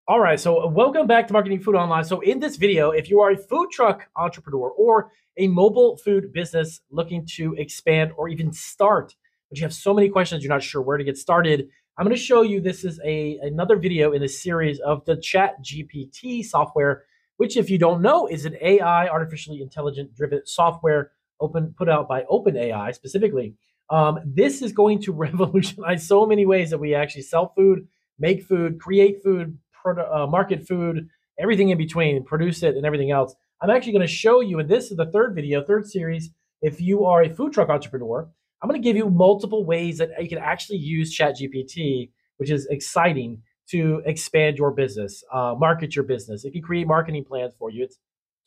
All right, so welcome back to Marketing Food Online. So in this video, if you are a food truck entrepreneur or a mobile food business looking to expand or even start, but you have so many questions, you're not sure where to get started, I'm going to show you this is another video in this series of the Chat GPT software, which if you don't know is an AI, artificially intelligent driven software put out by OpenAI specifically. This is going to revolutionize so many ways that we actually sell food, make food, create food, market food, everything in between, produce it, and everything else. I'm actually going to show you, and this is the third series. If you are a food truck entrepreneur, I'm going to give you multiple ways that you can actually use ChatGPT, which is exciting, to expand your business, market your business. It can create marketing plans for you. It's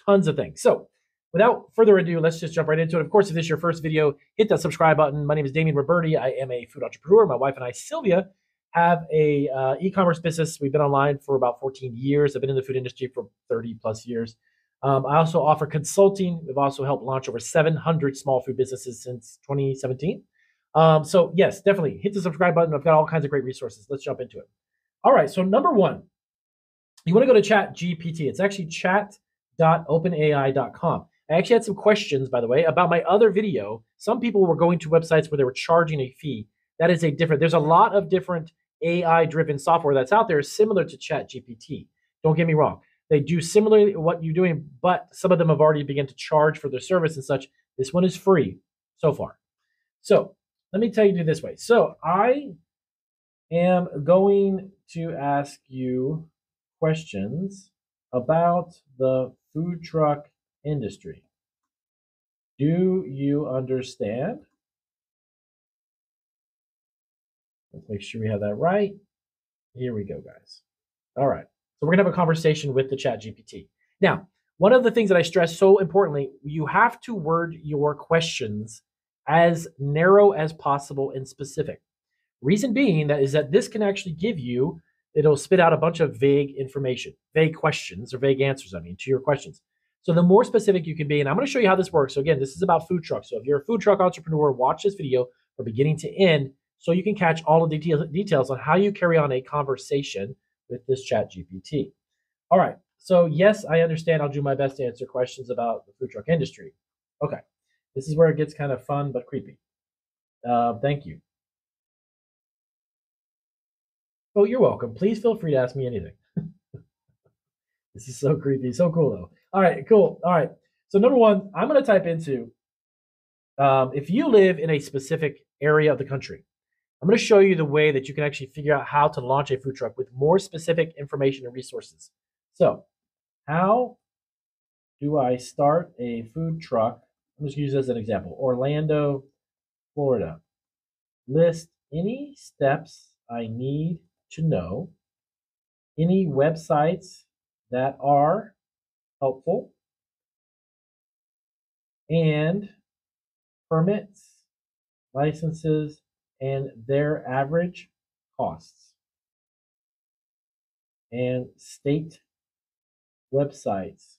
tons of things. So without further ado, let's just jump right into it. Of course, if this is your first video, hit that subscribe button. My name is Damian Roberti. I am a food entrepreneur. My wife and I, Sylvia, have a e-commerce business. We've been online for about 14 years. I've been in the food industry for 30 plus years. I also offer consulting. We've also helped launch over 700 small food businesses since 2017. So yes, definitely hit the subscribe button. I've got all kinds of great resources. Let's jump into it. All right, so number one, you want to go to Chat GPT. It's actually chat.openai.com. I actually had some questions, by the way, about my other video. Some people were going to websites where they were charging a fee. That is there's a lot of different AI-driven software that's out there similar to Chat GPT. Don't get me wrong. They do similarly what you're doing, but some of them have already begun to charge for their service and such. This one is free so far. So let me tell you this way. So I am going to ask you questions about the food truck industry. Do you understand? Let's make sure we have that right. Here we go, guys. All right. So we're going to have a conversation with the Chat GPT. Now, one of the things that I stress so importantly, you have to word your questions as narrow as possible and specific. Reason being that this can actually give you, it'll spit out a bunch of vague information, vague questions or vague answers, to your questions. So the more specific you can be, and I'm going to show you how this works. So again, this is about food trucks. So if you're a food truck entrepreneur, watch this video from beginning to end so you can catch all of the details on how you carry on a conversation with this Chat GPT. All right. So yes, I understand. I'll do my best to answer questions about the food truck industry. Okay. This is where it gets kind of fun but creepy. Thank you. Oh, you're welcome. Please feel free to ask me anything. This is so creepy. So cool, though. All right, cool. All right. So number one, I'm going to type into, if you live in a specific area of the country, I'm going to show you the way that you can actually figure out how to launch a food truck with more specific information and resources. So how do I start a food truck? I'm just going to use this as an example. Orlando, Florida. List any steps I need to know, any websites that are helpful, and permits, licenses, and their average costs, and state websites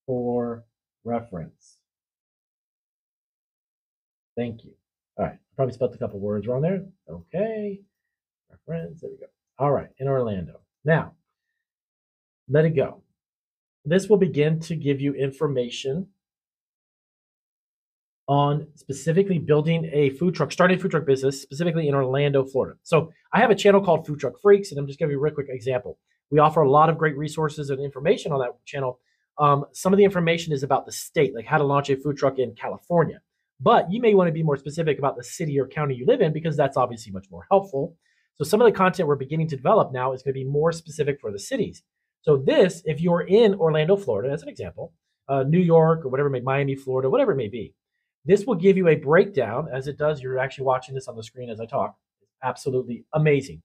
for reference. Thank you. All right, probably spelled a couple words wrong there. Okay, reference, there we go. All right, in Orlando. Now, let it go. This will begin to give you information on specifically building a food truck, starting a food truck business, specifically in Orlando, Florida. So I have a channel called Food Truck Freaks, and I'm just giving you a real quick example. We offer a lot of great resources and information on that channel. Some of the information is about the state, like how to launch a food truck in California. But you may want to be more specific about the city or county you live in because that's obviously much more helpful. So some of the content we're beginning to develop now is going to be more specific for the cities. So this, if you're in Orlando, Florida, as an example, New York or whatever, Miami, Florida, whatever it may be, this will give you a breakdown as it does. You're actually watching this on the screen as I talk. It's absolutely amazing.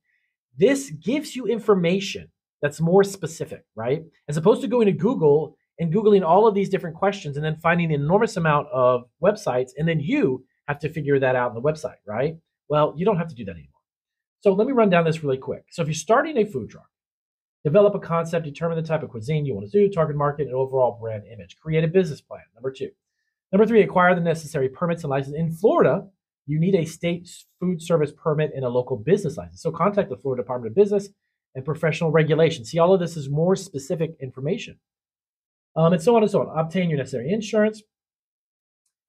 This gives you information that's more specific, right? As opposed to going to Google and Googling all of these different questions and then finding an enormous amount of websites, and then you have to figure that out on the website, right? Well, you don't have to do that anymore. So let me run down this really quick. So if you're starting a food truck, develop a concept, determine the type of cuisine you want to do, target market, and overall brand image. Create a business plan. Number two. Number three, acquire the necessary permits and licenses. In Florida, you need a state food service permit and a local business license. So contact the Florida Department of Business and professional regulation. See, all of this is more specific information. And so on and so on. Obtain your necessary insurance.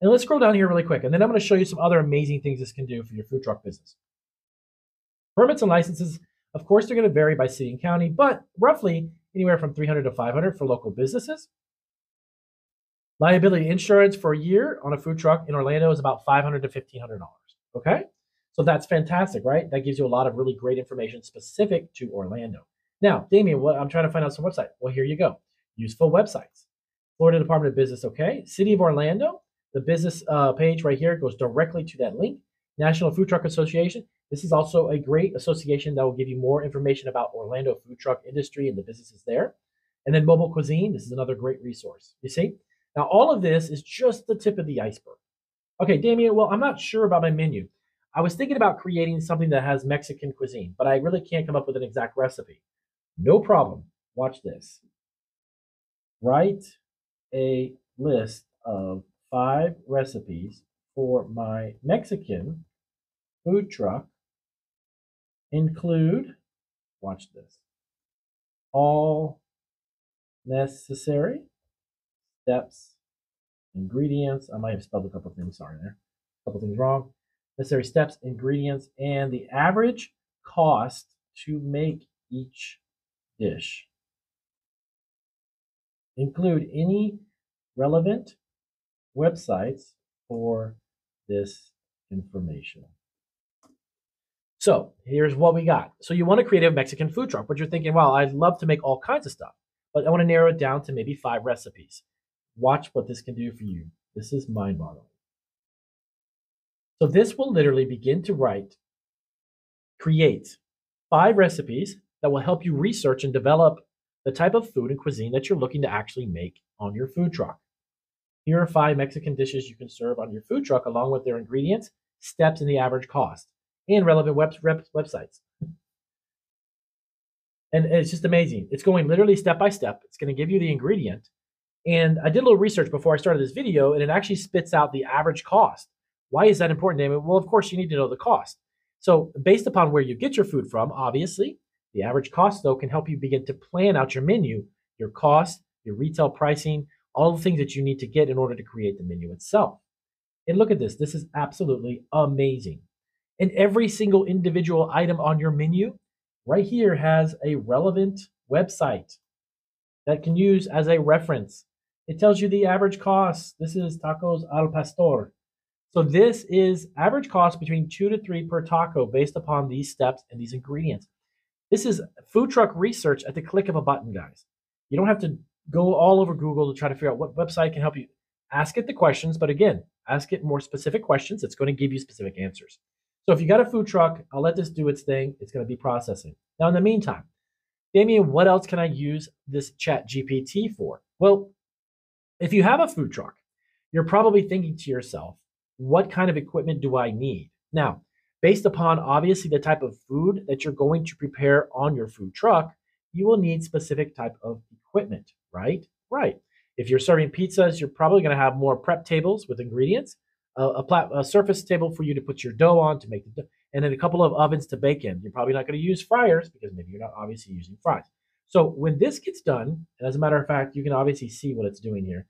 And let's scroll down here really quick. And then I'm going to show you some other amazing things this can do for your food truck business. Permits and licenses, of course, they're going to vary by city and county, but roughly anywhere from $300 to $500 for local businesses. Liability insurance for a year on a food truck in Orlando is about $500 to $1,500. Okay? So that's fantastic, right? That gives you a lot of really great information specific to Orlando. Now, Damien, I'm trying to find out some website. Well, here you go. Useful websites. Florida Department of Business, okay. City of Orlando, the business page right here goes directly to that link. National Food Truck Association. This is also a great association that will give you more information about Orlando food truck industry and the businesses there. And then Mobile Cuisine, this is another great resource. You see? Now, all of this is just the tip of the iceberg. Okay, Damien, well, I'm not sure about my menu. I was thinking about creating something that has Mexican cuisine, but I really can't come up with an exact recipe. No problem. Watch this. Write a list of 5 recipes for my Mexican food truck. Include, watch this, all necessary steps, ingredients. I might have spelled a couple things, sorry there. A couple things wrong. Necessary steps, ingredients, and the average cost to make each dish. Include any relevant websites for this information. So here's what we got. So you want to create a Mexican food truck, but you're thinking, well, I'd love to make all kinds of stuff, but I want to narrow it down to maybe 5 recipes. Watch what this can do for you. This is mind-boggling. So this will literally begin to create 5 recipes that will help you research and develop the type of food and cuisine that you're looking to actually make on your food truck. Here are 5 Mexican dishes you can serve on your food truck along with their ingredients, steps, and the average cost, and relevant websites. And it's just amazing. It's going literally step by step. It's going to give you the ingredient. And I did a little research before I started this video, and it actually spits out the average cost. Why is that important, Damon? Well, of course, you need to know the cost. So based upon where you get your food from, obviously, the average cost, though, can help you begin to plan out your menu, your cost, your retail pricing, all the things that you need to get in order to create the menu itself. And look at this. This is absolutely amazing. And every single individual item on your menu right here has a relevant website that can use as a reference. It tells you the average cost. This is tacos al pastor. So this is average cost between 2 to 3 per taco based upon these steps and these ingredients. This is food truck research at the click of a button, guys. You don't have to go all over Google to try to figure out what website can help you. Ask it the questions, but again, ask it more specific questions. It's going to give you specific answers. So if you got a food truck, I'll let this do its thing. It's going to be processing. Now, in the meantime, Damien, what else can I use this Chat GPT for? Well, if you have a food truck, you're probably thinking to yourself, what kind of equipment do I need? Now, based upon obviously the type of food that you're going to prepare on your food truck, you will need specific type of equipment, right? Right. If you're serving pizzas, you're probably going to have more prep tables with ingredients, a surface table for you to put your dough on to make the dough, and then a couple of ovens to bake in. You're probably not going to use fryers because maybe you're not obviously using fries. So when this gets done, and as a matter of fact, you can obviously see what it's doing here.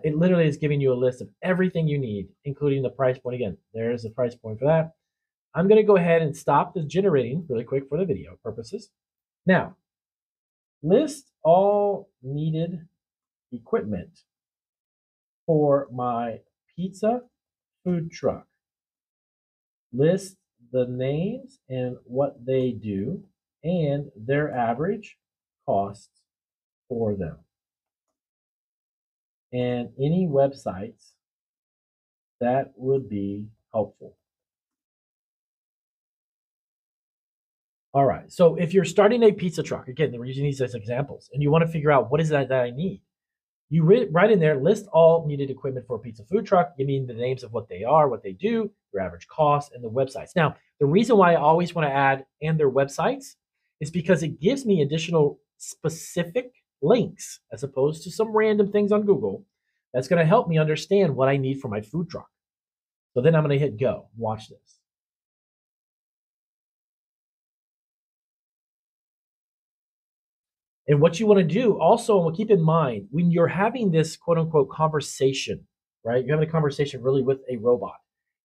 It literally is giving you a list of everything you need, including the price point. Again, there's the price point for that. I'm going to go ahead and stop this generating really quick for the video purposes. Now, list all needed equipment for my pizza food truck. List the names and what they do and their average costs for them. And any websites that would be helpful. All right, so if you're starting a pizza truck, again, we're using these as examples, and you want to figure out what is that I need, you write in there, list all needed equipment for a pizza food truck, give me the names of what they are, what they do, their average cost, and the websites. Now, the reason why I always want to add and their websites is because it gives me additional specific links as opposed to some random things on Google that's going to help me understand what I need for my food truck. So then I'm going to hit go. Watch this. And what you want to do also, and keep in mind, when you're having this quote unquote conversation, right? You're having a conversation really with a robot.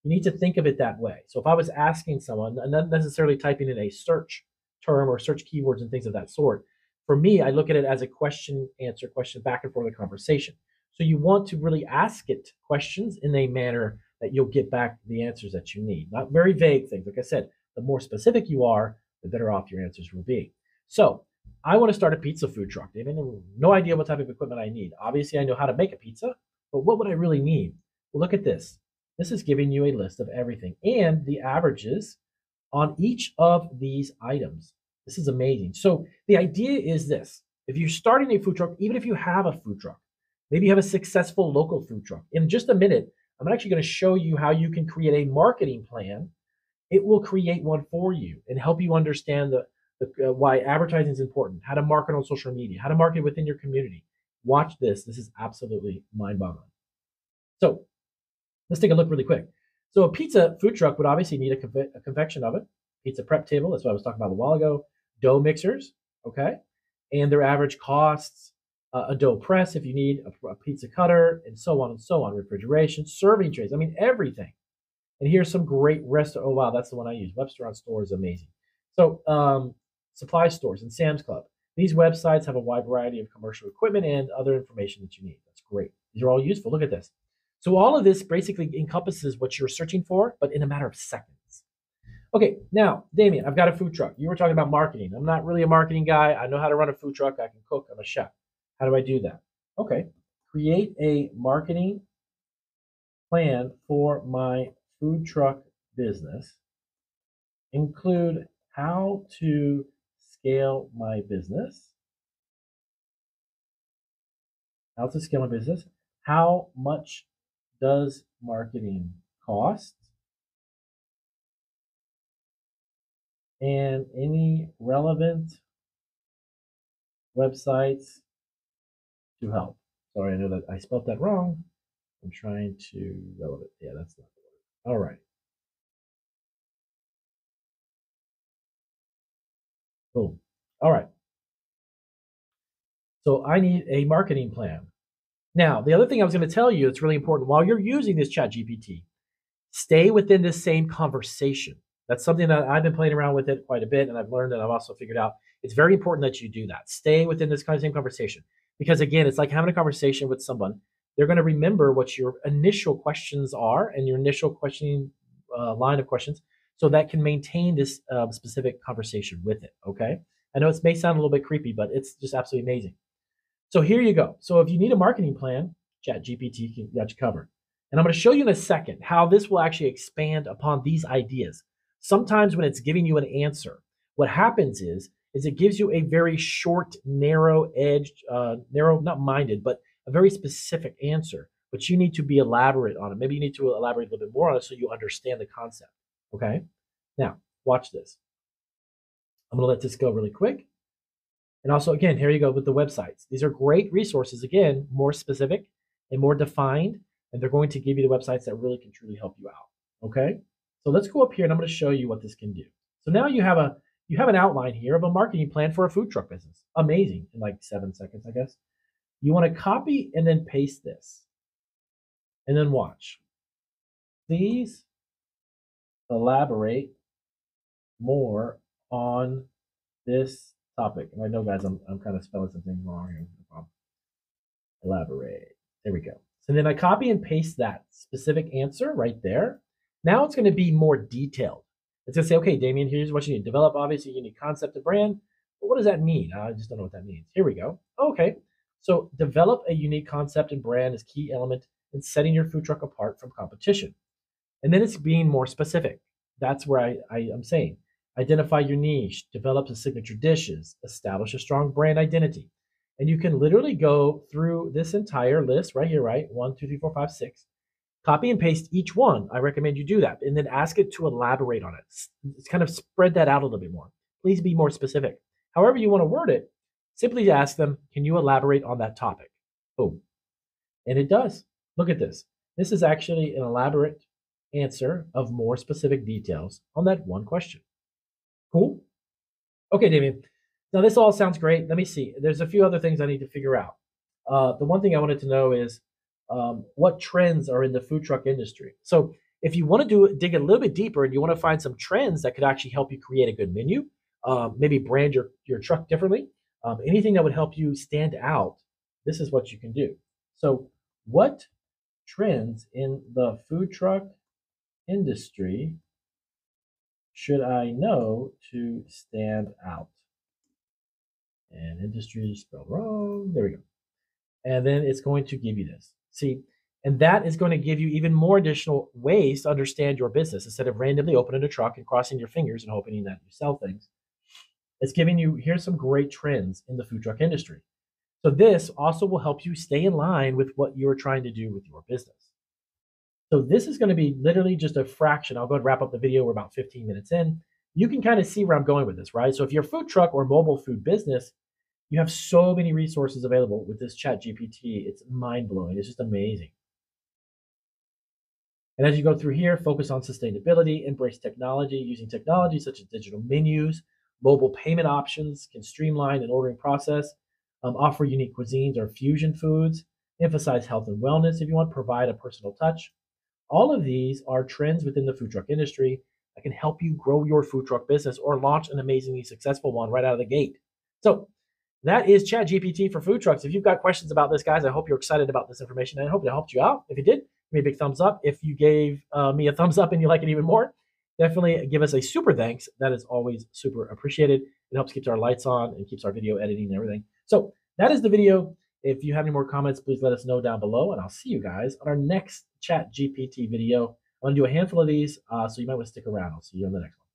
You need to think of it that way. So if I was asking someone, not necessarily typing in a search term or search keywords and things of that sort, for me, I look at it as a question, answer, question, back and forth of conversation. So you want to really ask it questions in a manner that you'll get back the answers that you need. Not very vague things. Like I said, the more specific you are, the better off your answers will be. So I want to start a pizza food truck. I have no idea what type of equipment I need. Obviously, I know how to make a pizza, but what would I really need? Well, look at this. This is giving you a list of everything and the averages on each of these items. This is amazing. So the idea is this. If you're starting a food truck, even if you have a food truck, maybe you have a successful local food truck. In just a minute, I'm actually going to show you how you can create a marketing plan. It will create one for you and help you understand why advertising is important, how to market on social media, how to market within your community. Watch this. This is absolutely mind-boggling. So let's take a look really quick. So a pizza food truck would obviously need a convection oven, pizza prep table. That's what I was talking about a while ago. Dough mixers, okay, and their average costs. A dough press if you need a pizza cutter, and so on and so on. Refrigeration, serving trays. I mean everything. And here's some great restaurant. Oh wow, that's the one I use. Webster Store is amazing. So supply stores and Sam's Club. These websites have a wide variety of commercial equipment and other information that you need. That's great. These are all useful. Look at this. So all of this basically encompasses what you're searching for, but in a matter of seconds. Okay, now, Damien, I've got a food truck. You were talking about marketing. I'm not really a marketing guy. I know how to run a food truck. I can cook. I'm a chef. How do I do that? Okay, create a marketing plan for my food truck business. Include how to scale my business. How to scale my business. How much does marketing cost? And any relevant websites to help. Sorry, I know that I spelled that wrong. I'm trying to relevant. Yeah, that's not the word. All right. Boom. All right. So I need a marketing plan. Now, the other thing I was going to tell you, it's really important while you're using this Chat GPT, stay within this same conversation. That's something that I've been playing around with it quite a bit, and I've learned and I've also figured out it's very important that you do that. Stay within this kind of same conversation. Because again, it's like having a conversation with someone. They're going to remember what your initial questions are and your initial questioning line of questions, so that can maintain this specific conversation with it. Okay. I know it may sound a little bit creepy, but it's just absolutely amazing. So here you go. So if you need a marketing plan, Chat GPT got you covered. And I'm going to show you in a second how this will actually expand upon these ideas. Sometimes when it's giving you an answer, what happens is it gives you a very short, narrow edged, narrow, not minded, but a very specific answer. But you need to be elaborate on it. Maybe you need to elaborate a little bit more on it so you understand the concept. Okay. Now, watch this. I'm going to let this go really quick. And also, again, here you go with the websites. These are great resources, again, more specific and more defined, and they're going to give you the websites that really can truly help you out. Okay, so let's go up here and I'm going to show you what this can do. So now you have an outline here of a marketing plan for a food truck business. Amazing, in like 7 seconds, I guess. You want to copy and then paste this, and then watch. Please elaborate more on this topic. And I know, guys, I'm kind of spelling some things wrong here. No problem. Elaborate. There we go. So then I copy and paste that specific answer right there. Now it's going to be more detailed. It's going to say, okay, Damien, here's what you need to develop. Obviously, you need concept and brand. But what does that mean? I just don't know what that means. Here we go. Okay. So develop a unique concept and brand is key element in setting your food truck apart from competition. And then it's being more specific. That's where I'm saying identify your niche, develop the signature dishes, establish a strong brand identity. And you can literally go through this entire list right here, right? 1, 2, 3, 4, 5, 6. Copy and paste each one. I recommend you do that. And then ask it to elaborate on it. It's kind of spread that out a little bit more. Please be more specific. However you want to word it, simply ask them, can you elaborate on that topic? Boom. And it does. Look at this. This is actually an elaborate answer of more specific details on that one question. Cool. Okay, Damien. Now, this all sounds great. Let me see. There's a few other things I need to figure out. The one thing I wanted to know is what trends are in the food truck industry. So, if you want to dig a little bit deeper and you want to find some trends that could actually help you create a good menu, maybe brand your truck differently, anything that would help you stand out, this is what you can do. So, what trends in the food truck industry should I know to stand out? And industry is spelled wrong. There we go. And then it's going to give you this. See, and that is going to give you even more additional ways to understand your business instead of randomly opening a truck and crossing your fingers and hoping that you sell things. It's giving you, here's some great trends in the food truck industry. So this also will help you stay in line with what you're trying to do with your business. So this is going to be literally just a fraction. I'll go and wrap up the video. We're about 15 minutes in. You can kind of see where I'm going with this, right? So if you're a food truck or mobile food business, you have so many resources available with this Chat GPT. It's mind blowing. It's just amazing. And as you go through here, focus on sustainability, embrace technology, using technology such as digital menus, mobile payment options can streamline an ordering process, offer unique cuisines or fusion foods, emphasize health and wellness if you want, provide a personal touch. All of these are trends within the food truck industry that can help you grow your food truck business or launch an amazingly successful one right out of the gate. So that is Chat GPT for food trucks. If you've got questions about this, guys, I hope you're excited about this information. And I hope it helped you out. If you did, give me a big thumbs up. If you gave me a thumbs up and you like it even more, definitely give us a super thanks. That is always super appreciated. It helps keep our lights on and keeps our video editing and everything. So that is the video. If you have any more comments, please let us know down below, and I'll see you guys on our next Chat GPT video. I'm going to do a handful of these, so you might want to stick around. I'll see you on the next one.